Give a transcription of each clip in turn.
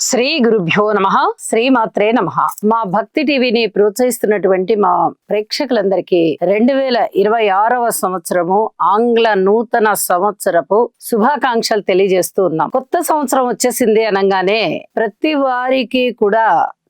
శ్రీ గురుభ్యో నమః. శ్రీమాత్రే నమః. మా భక్తి టీవీని ప్రోత్సహిస్తున్నటువంటి మా ప్రేక్షకులందరికీ 2026వ సంవత్సరము ఆంగ్ల నూతన సంవత్సరపు శుభాకాంక్షలు తెలియజేస్తూ ఉన్నాం. కొత్త సంవత్సరం వచ్చేసింది అనగానే ప్రతి వారికి కూడా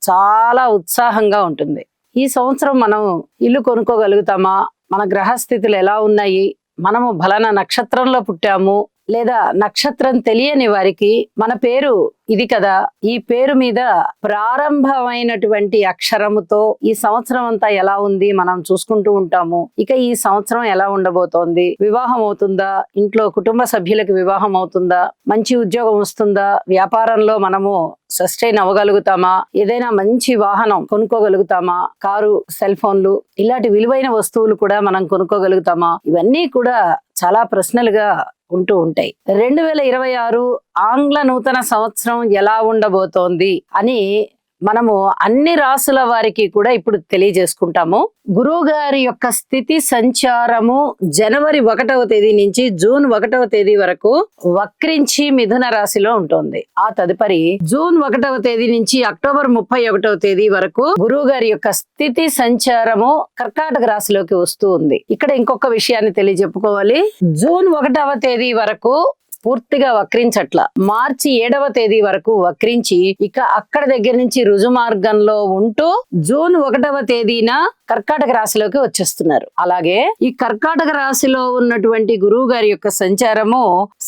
చాలా ఉత్సాహంగా ఉంటుంది. ఈ సంవత్సరం మనం ఇల్లు కొనుక్కోగలుగుతామా, మన గ్రహస్థితులు ఎలా ఉన్నాయి, మనము ఫలానా నక్షత్రంలో పుట్టాము, లేదా నక్షత్రం తెలియని వారికి మన పేరు ఇది కదా, ఈ పేరు మీద ప్రారంభమైనటువంటి అక్షరముతో ఈ సంవత్సరం అంతా ఎలా ఉంది మనం చూసుకుంటూ ఉంటాము. ఇక ఈ సంవత్సరం ఎలా ఉండబోతోంది, వివాహం అవుతుందా, ఇంట్లో కుటుంబ సభ్యులకు వివాహం అవుతుందా, మంచి ఉద్యోగం వస్తుందా, వ్యాపారంలో మనము సస్టైన్ అవ్వగలుగుతామా, ఏదైనా మంచి వాహనం కొనుక్కోగలుగుతామా, కారు, సెల్ ఫోన్లు ఇలాంటి విలువైన వస్తువులు కూడా మనం కొనుక్కోగలుగుతామా, ఇవన్నీ కూడా చాలా ప్రశ్నలుగా ఉంటూ ఉంటాయి. 2026 ఆంగ్ల నూతన సంవత్సరం ఎలా ఉండబోతోంది అని మనము అన్ని రాసుల వారికి కూడా ఇప్పుడు తెలియజేసుకుంటాము. గురువు గారి యొక్క స్థితి సంచారము జనవరి 1వ తేదీ నుంచి జూన్ 1వ తేదీ వరకు వక్రించి మిథున రాశిలో ఉంటుంది. ఆ తదుపరి జూన్ 1వ తేదీ నుంచి అక్టోబర్ 31వ తేదీ వరకు గురువు గారి యొక్క స్థితి సంచారము కర్కాటక రాశిలోకి వస్తూ ఉంది. ఇక్కడ ఇంకొక విషయాన్ని తెలియజెప్పుకోవాలి. జూన్ 1వ తేదీ వరకు పూర్తిగా వక్రించట్ల, మార్చి 7వ తేదీ వరకు వక్రించి ఇక అక్కడ దగ్గర నుంచి రుజు మార్గంలో ఉంటూ జూన్ 1వ తేదీన కర్కాటక రాశిలోకి వచ్చేస్తున్నారు. అలాగే ఈ కర్కాటక రాశిలో ఉన్నటువంటి గురువు గారి యొక్క సంచారము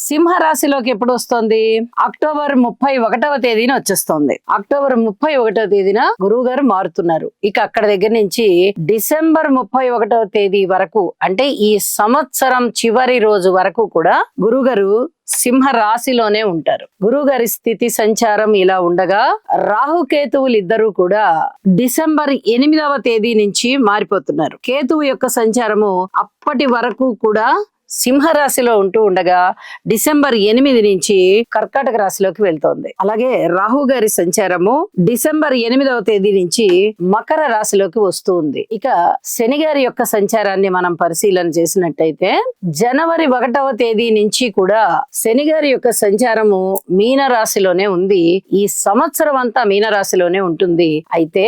సింహ రాశిలోకి ఎప్పుడు వస్తుంది? అక్టోబర్ 31వ తేదీన వచ్చేస్తుంది. అక్టోబర్ 31వ తేదీన గురువు గారు మారుతున్నారు. ఇక అక్కడ దగ్గర నుంచి డిసెంబర్ 31వ తేదీ వరకు, అంటే ఈ సంవత్సరం చివరి రోజు వరకు కూడా గురువు గారు సింహ రాశిలోనే ఉంటారు. గురువు గారి స్థితి సంచారం ఇలా ఉండగా రాహుకేతువులు ఇద్దరు కూడా డిసెంబర్ 8వ తేదీ నుంచి మారిపోతున్నారు. కేతువు యొక్క సంచారము అప్పటి వరకు కూడా సింహరాశిలో ఉంటూ ఉండగా డిసెంబర్ 8 నుంచి కర్కాటక రాశిలోకి వెళ్తోంది. అలాగే రాహు గారి సంచారము డిసెంబర్ 8వ తేదీ నుంచి మకర రాశిలోకి వస్తూ ఉంది. ఇక శని గారి యొక్క సంచారాన్ని మనం పరిశీలన చేసినట్టయితే జనవరి 1వ తేదీ నుంచి కూడా శని గారి యొక్క సంచారము మీన రాశిలోనే ఉంది. ఈ సంవత్సరం అంతా మీన రాశిలోనే ఉంటుంది. అయితే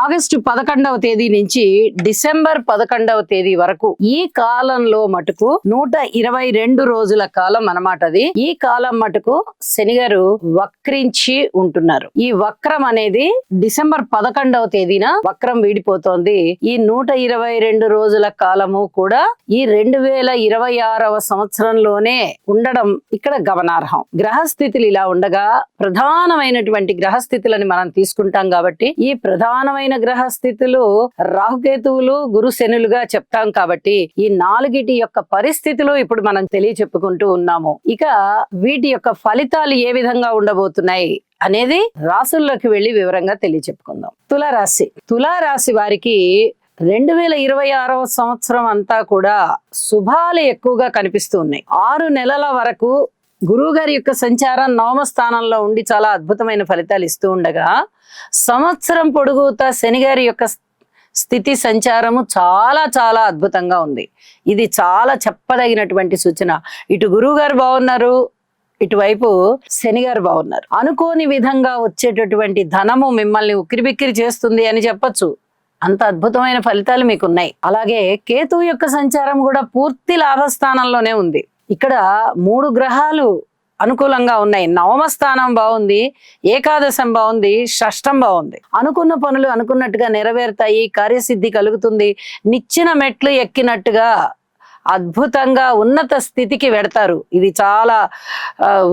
ఆగస్టు 11వ తేదీ నుంచి డిసెంబర్ 11వ తేదీ వరకు ఈ కాలంలో మటుకు 122 రోజుల కాలం అన్నమాట. అది ఈ కాలం మటుకు శని గారు వక్రించి ఉంటున్నారు. ఈ వక్రం అనేది డిసెంబర్ 11వ తేదీన వక్రం వీడిపోతోంది. ఈ 122 రోజుల కాలము కూడా ఈ 2026వ సంవత్సరంలోనే ఉండడం ఇక్కడ గమనార్హం. గ్రహస్థితులు ఇలా ఉండగా ప్రధానమైనటువంటి గ్రహస్థితులని మనం తీసుకుంటాం కాబట్టి ఈ ప్రధానమైన గ్రహస్థితులు రాహుకేతువులు గురు శనులుగా చెప్తాం కాబట్టి ఈ నాలుగిటి యొక్క పరిస్థితులు ఇప్పుడు మనం తెలియచెప్పుకుంటూ ఉన్నాము. ఇక వీటి యొక్క ఫలితాలు ఏ విధంగా ఉండబోతున్నాయి అనేది రాసుల్లోకి వెళ్లి వివరంగా తెలియచెప్పుకుందాం. తులారాశి వారికి 2026వ సంవత్సరం అంతా కూడా శుభాలు ఎక్కువగా కనిపిస్తూ ఉన్నాయి. 6 నెలల వరకు గురువు గారి యొక్క సంచారం 9వ స్థానంలో ఉండి చాలా అద్భుతమైన ఫలితాలు ఇస్తూ ఉండగా సంవత్సరం పొడుగుతా శని గారి యొక్క స్థితి సంచారము చాలా చాలా అద్భుతంగా ఉంది. ఇది చాలా చెప్పదగినటువంటి సూచన. ఇటు గురువు గారు బాగున్నారు, ఇటువైపు శని గారు బాగున్నారు. అనుకోని విధంగా వచ్చేటటువంటి ధనము మిమ్మల్ని ఉక్కిరిబిక్కిరి చేస్తుంది అని చెప్పొచ్చు. అంత అద్భుతమైన ఫలితాలు మీకున్నాయి. అలాగే కేతువు యొక్క సంచారం కూడా పూర్తి లాభస్థానంలోనే ఉంది. ఇక్కడ 3 గ్రహాలు అనుకూలంగా ఉన్నాయి. 9వ స్థానం బాగుంది, ఏకాదశం బాగుంది, షష్టం బాగుంది. అనుకున్న పనులు అనుకున్నట్టుగా నెరవేరుతాయి, కార్యసిద్ధి కలుగుతుంది, నిచ్చిన మెట్లు ఎక్కినట్టుగా అద్భుతంగా ఉన్నత స్థితికి వెడతారు. ఇది చాలా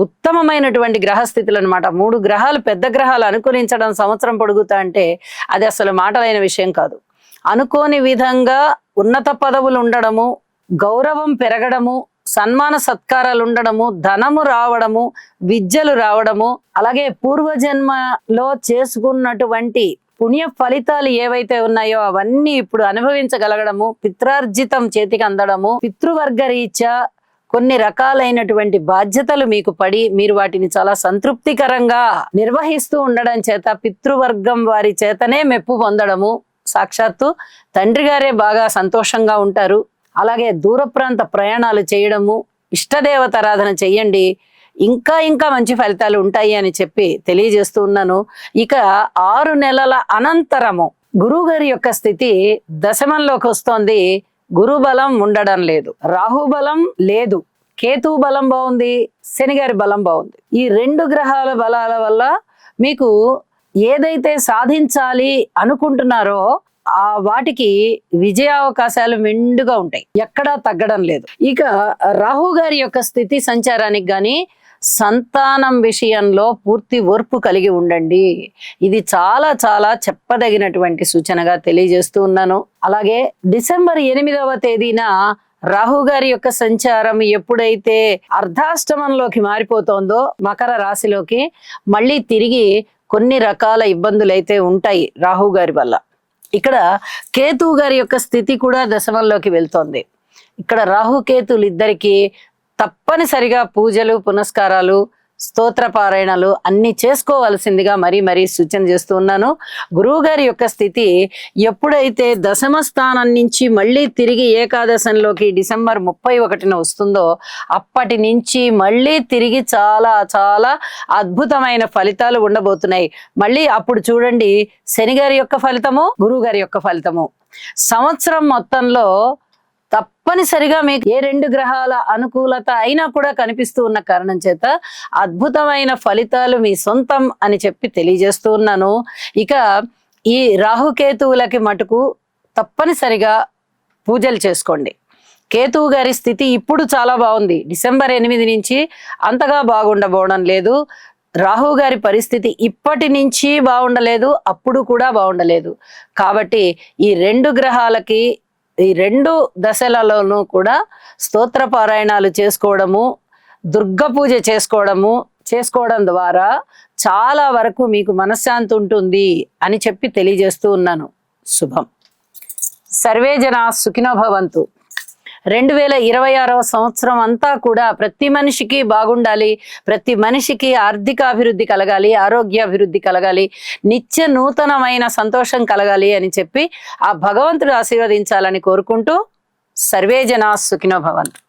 ఉత్తమమైనటువంటి గ్రహస్థితులు అనమాట. 3 గ్రహాలు, పెద్ద గ్రహాలు అనుకూలించడం సంవత్సరం పొడుగుతా అంటే అది అసలు మాటలైన విషయం కాదు. అనుకోని విధంగా ఉన్నత పదవులు ఉండడము, గౌరవం పెరగడము, సన్మాన సత్కారాలు ఉండడము, ధనము రావడము, విద్యలు రావడము, అలాగే పూర్వజన్మలో చేసుకున్నటువంటి పుణ్య ఫలితాలు ఏవైతే ఉన్నాయో అవన్నీ ఇప్పుడు అనుభవించగలగడము, పిత్రార్జితం చేతికి అందడము, పితృవర్గ రీత్యా కొన్ని రకాలైనటువంటి బాధ్యతలు మీకు పడి మీరు వాటిని చాలా సంతృప్తికరంగా నిర్వహిస్తూ ఉండడం చేత పితృవర్గం వారి చేతనే మెప్పు పొందడము, సాక్షాత్తు తండ్రి గారే బాగా సంతోషంగా ఉంటారు. అలాగే దూర ప్రాంత ప్రయాణాలు చేయడము, ఇష్టదేవతారాధన చెయ్యండి. ఇంకా ఇంకా మంచి ఫలితాలు ఉంటాయి అని చెప్పి తెలియజేస్తూ ఉన్నాను. ఇక 6 నెలల అనంతరము గురువు గారి యొక్క స్థితి దశమంలోకి వస్తోంది. గురు బలం ఉండడం లేదు, రాహు బలం లేదు, కేతు బలం బాగుంది, శని గారి బలం బాగుంది. ఈ 2 గ్రహాల బలాల వల్ల మీకు ఏదైతే సాధించాలి అనుకుంటున్నారో ఆ వాటికి విజయావకాశాలు మెండుగా ఉంటాయి, ఎక్కడా తగ్గడం లేదు. ఇక రాహు గారి యొక్క స్థితి సంచారానికి గాని సంతానం విషయంలో పూర్తి ఓర్పు కలిగి ఉండండి. ఇది చాలా చాలా చెప్పదగినటువంటి సూచనగా తెలియజేస్తూ ఉన్నాను. అలాగే డిసెంబర్ 8వ తేదీన రాహు గారి యొక్క సంచారం ఎప్పుడైతే అర్ధాష్టమంలోకి మారిపోతోందో మకర రాశిలోకి, మళ్ళీ తిరిగి కొన్ని రకాల ఇబ్బందులు అయితే ఉంటాయి రాహు గారి వల్ల. ఇక్కడ కేతువు గారి యొక్క స్థితి కూడా దశమంలోకి వెళ్తోంది. ఇక్కడ రాహు కేతులు ఇద్దరికి తప్పనిసరిగా పూజలు, పునస్కారాలు, స్తోత్ర పారాయణలు అన్ని చేసుకోవాల్సిందిగా మరీ సూచన చేస్తూ ఉన్నాను. గురువు గారి యొక్క స్థితి ఎప్పుడైతే దశమ స్థానం నుంచి మళ్ళీ తిరిగి ఏకాదశంలోకి డిసెంబర్ 31న వస్తుందో అప్పటి నుంచి మళ్ళీ తిరిగి చాలా చాలా అద్భుతమైన ఫలితాలు ఉండబోతున్నాయి. మళ్ళీ అప్పుడు చూడండి, శని గారి యొక్క ఫలితము, గురువు గారి యొక్క ఫలితము సంవత్సరం మొత్తంలో తప్పనిసరిగా మీకు ఏ 2 గ్రహాల అనుకూలత అయినా కూడా కనిపిస్తూ ఉన్న కారణం చేత అద్భుతమైన ఫలితాలు మీ సొంతం అని చెప్పి తెలియజేస్తూ ఉన్నాను. ఇక ఈ రాహుకేతువులకి మటుకు తప్పనిసరిగా పూజలు చేసుకోండి. కేతువు గారి స్థితి ఇప్పుడు చాలా బాగుంది, డిసెంబర్ 8 నుంచి అంతగా బాగుండబోవడం లేదు. రాహు గారి పరిస్థితి ఇప్పటి నుంచి బాగుండలేదు, అప్పుడు కూడా బాగుండలేదు. కాబట్టి ఈ 2 గ్రహాలకి ఈ 2 దశలలోనూ కూడా స్తోత్ర పారాయణాలు చేసుకోవడము, దుర్గ పూజ చేసుకోవడం ద్వారా చాలా వరకు మీకు మనశ్శాంతి ఉంటుంది అని చెప్పి తెలియజేస్తూ ఉన్నాను. శుభం. సర్వే జనా సుఖినో భవంతు. 2026వ సంవత్సరం అంతా కూడా ప్రతి మనిషికి బాగుండాలి, ప్రతి మనిషికి ఆర్థిక అభివృద్ధి కలగాలి, ఆరోగ్యాభివృద్ధి కలగాలి, నిత్య నూతనమైన సంతోషం కలగాలి అని చెప్పి ఆ భగవంతుడు ఆశీర్వదించాలని కోరుకుంటూ సర్వే జనా సుఖినో భవంతు.